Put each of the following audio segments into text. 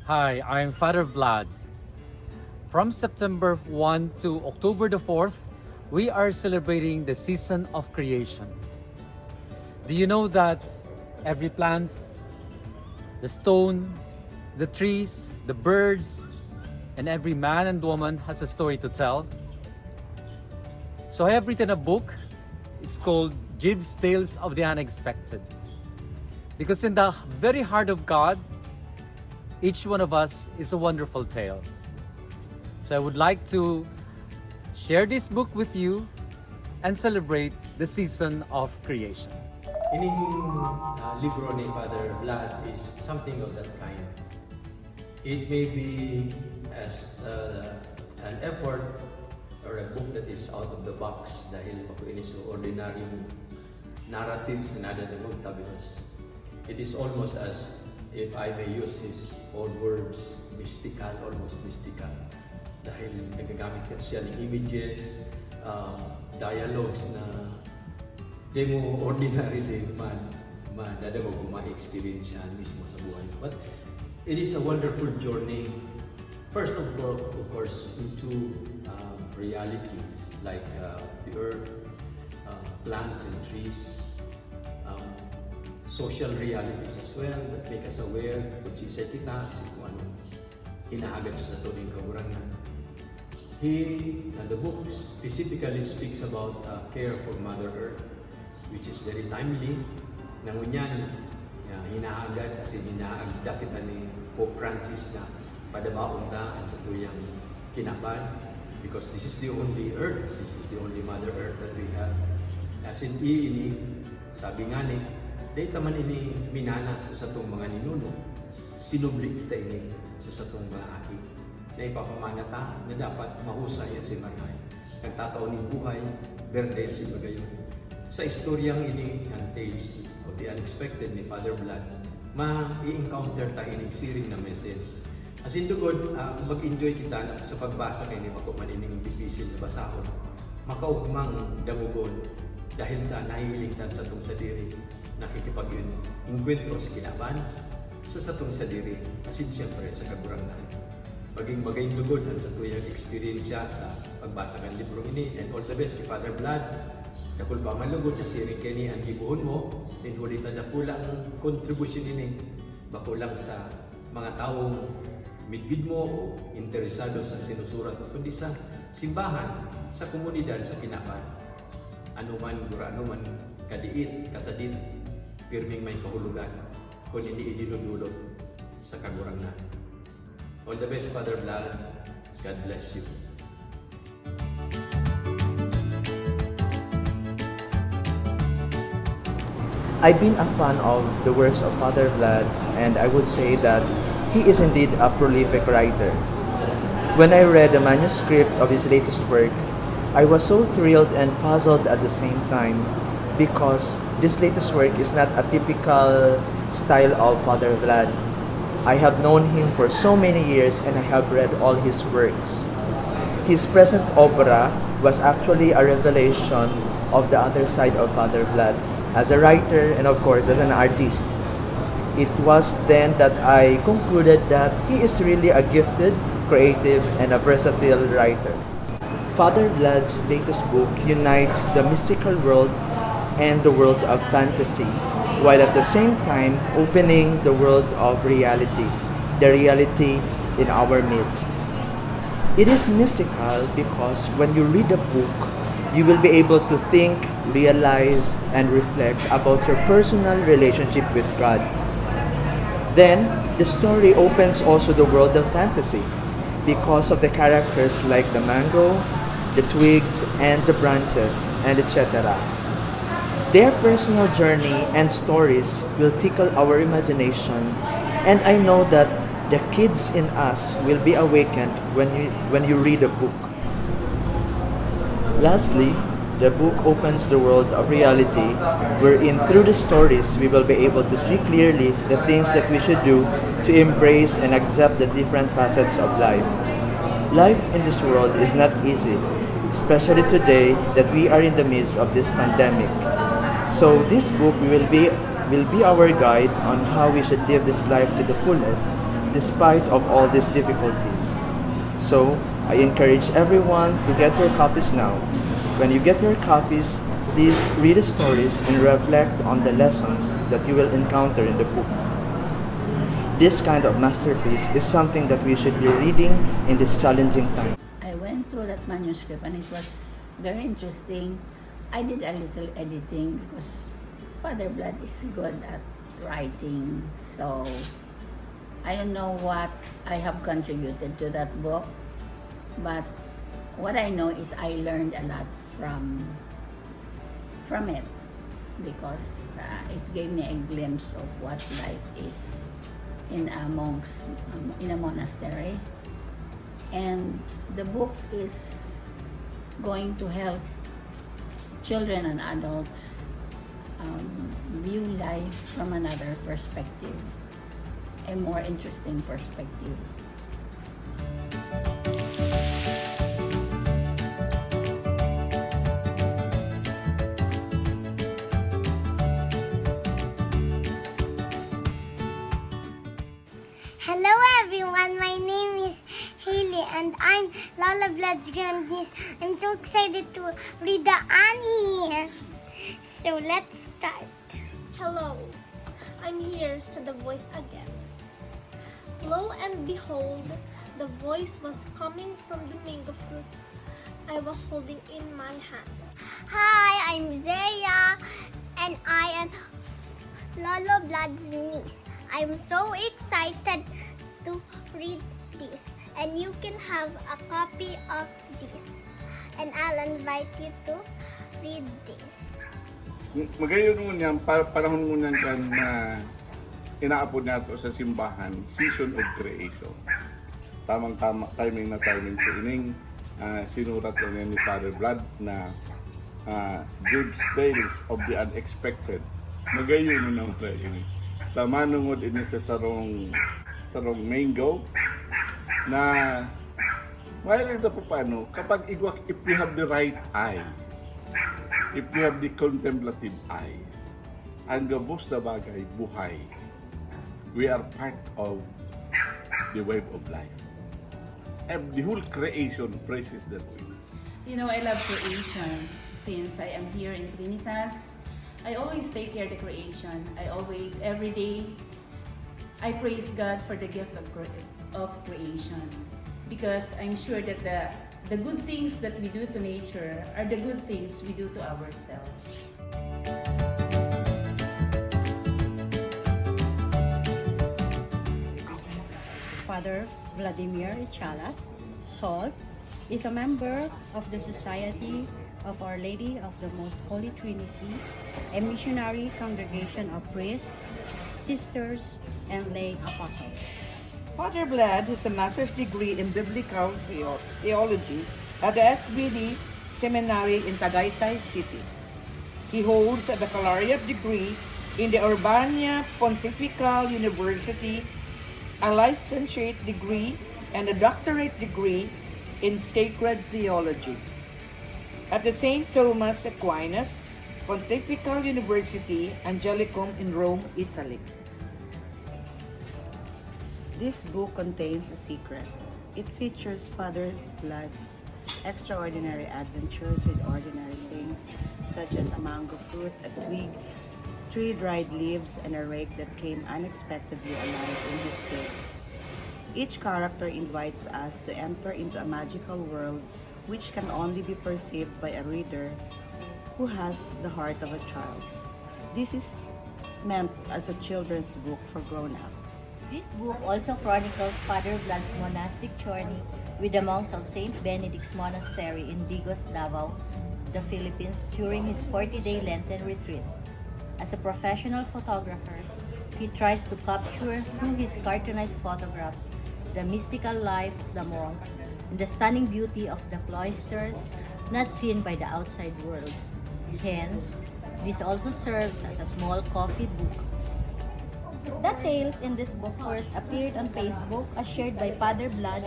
Hi, I'm Father Vlad. From September 1 to October the 4th, we are celebrating the season of creation. Do you know that every plant, the stone, the trees, the birds, and every man and woman has a story to tell? So I have written a book. It's called JIV'S Tales of the Unexpected. Because in the very heart of God, each one of us is a wonderful tale. So I would like to share this book with you and celebrate the season of creation. Ining libro ni Father Vlad is something of that kind. It may be as an effort or a book that is out of the box dahil ako ini so ordinary narratives na nadadagog because it is almost as, if I may use his own words, mystical, almost mystical. Dahil nagagamit siya ng images, dialogues na di mo ordinarily madadagog o ma-experience yan mismo sa buhay. But it is a wonderful journey. First of course, into realities like the earth, plants and trees, social realities as well that make us aware kung sinsay kita, kung anong hinahagad sa tuwing kaburangan. The book specifically speaks about care for Mother Earth, which is very timely. Nangunyan, hinahagad as in hinaagda kita ni Pope Francis na padabaon ta sa tuyang kinaban, because this is the only Earth, this is the only Mother Earth that we have. As in ini, sabi nga ni, dahil taman ini minana sa satong mga ninuno, sinubli kita ini sa satong mga aki, na ipapamana ta na dapat mahusay at simarhay. Nagtataon ng buhay, berde at simagayon. Sa istoryang ini, ang Tales of the Unexpected ni Father Vlad, ma-i-encounter tayo ng siring na message. As in dugod, mag-enjoy kita sa pagbasa kay ni Makuman ining difícil na basahon. Makaugmang damugon dahil ta nahihiling ta sa itong sadiri. Nakikipag-inkwentro sa kinaban sa satong sadiri, asin siyempre sa kagurangan. Maging magayong lugod ang sa tuyang experience sa pagbasa ng libro ini. And all the best kay Father Vlad. Dakul pa man lugod na siring kini ang gibuhon mo, din ulit na dakula ang kontribusyon ini. Bakulang sa mga taong midbid mo o interesado sa sinusurat mo, kundi sa simbahan, sa komunidad, sa kinaban. Anuman, anuman kadiit, kasadit, pirming may kahulugan kung hindi idinudulot sa kagurangan. All the best, Father Vlad. God bless you. I've been a fan of the works of Father Vlad, and I would say that he is indeed a prolific writer. When I read the manuscript of his latest work, I was so thrilled and puzzled at the same time, because this latest work is not a typical style of Father Vlad. I have known him for so many years and I have read all his works. His present opera was actually a revelation of the other side of Father Vlad, as a writer and of course as an artist. It was then that I concluded that he is really a gifted, creative, and a versatile writer. Father Vlad's latest book unites the mystical world and the world of fantasy, while at the same time opening the world of reality, the reality in our midst. It is mystical because when you read the book, you will be able to think, realize, and reflect about your personal relationship with God. Then, the story opens also the world of fantasy because of the characters like the mango, the twigs, and the branches, and etc. Their personal journey and stories will tickle our imagination, and I know that the kids in us will be awakened when you read the book. Lastly, the book opens the world of reality, wherein through the stories we will be able to see clearly the things that we should do to embrace and accept the different facets of life. Life in this world is not easy, especially today that we are in the midst of this pandemic. So this book will be our guide on how we should live this life to the fullest despite of all these difficulties. So, I encourage everyone to get your copies now. When you get your copies, please read the stories and reflect on the lessons that you will encounter in the book. This kind of masterpiece is something that we should be reading in this challenging time. I went through that manuscript and it was very interesting. I did a little editing because Father Blood is good at writing. So I don't know what I have contributed to that book, but what I know is I learned a lot from it because it gave me a glimpse of what life is in a monastery, and the book is going to help children and adults view life from another perspective, a more interesting perspective. Hello everyone, my name is Haley and I'm Lola Blood's grandniece. I'm so excited to read the Annie. So let's start. Hello, I'm here, said the voice again. Lo and behold, the voice was coming from the mango fruit I was holding in my hand. Hi, I'm Zaya and I am Lola Blood's niece. I'm so excited to read this and you can have a copy of this and I'll invite you to read this. Magayon mo niyan, panahon mo niyan kan na inaapod nato sa simbahan, season of creation. Tamang-tama, timing po ining sinurat na niya ni Father Blood na JIV'S Tales of the Unexpected. Magayon mo naman ini. Tama nungod ini sa sarong mango na mayroon ito po paano kapag if you have the right eye, if you have the contemplative eye, ang gabos na bagay, buhay. We are part of the wave of life. And the whole creation praises that way. You know, I love creation. Since I am here in Trinitas, I always take care of the creation. I always, every day, I praise God for the gift of creation. Because I'm sure that the good things that we do to nature are the good things we do to ourselves. Father Vladimir Chalas, Sol, is a member of the Society of Our Lady of the Most Holy Trinity, a missionary congregation of priests, sisters, and lay apostles. Father Vlad has a master's degree in biblical theology at the SBD Seminary in Tagaytay City. He holds a baccalaureate degree in the Urbana Pontifical University, a licentiate degree, and a doctorate degree in sacred theology at the St. Thomas Aquinas Pontifical University, Angelicum in Rome, Italy. This book contains a secret. It features Father Vlad's extraordinary adventures with ordinary things, such as a mango fruit, a twig, 3 dried leaves, and a rake that came unexpectedly alive in his case. Each character invites us to enter into a magical world which can only be perceived by a reader who has the heart of a child. This is meant as a children's book for grown-ups. This book also chronicles Father Vlad's monastic journey with the monks of St. Benedict's Monastery in Digos, Davao, the Philippines during his 40-day Lenten retreat. As a professional photographer, he tries to capture through his cartoonized photographs the mystical life of the monks and the stunning beauty of the cloisters not seen by the outside world. Hence, this also serves as a small coffee book. The tales in this book first appeared on Facebook as shared by Father Blood,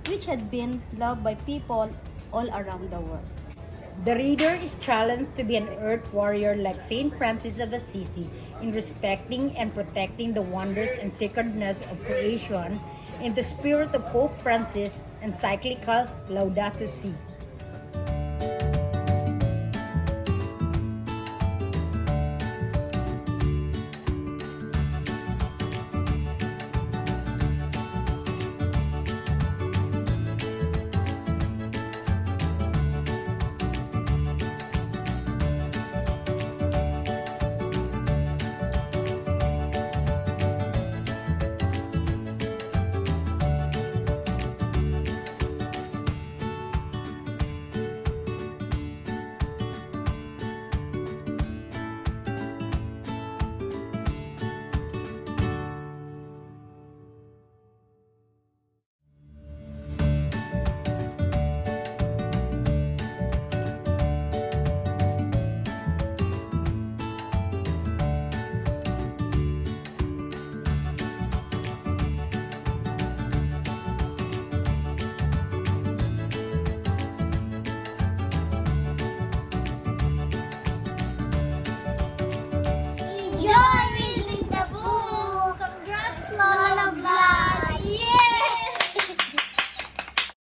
which had been loved by people all around the world. The reader is challenged to be an earth warrior like Saint Francis of Assisi in respecting and protecting the wonders and sacredness of creation in the spirit of Pope Francis' encyclical Laudato Si. Enjoy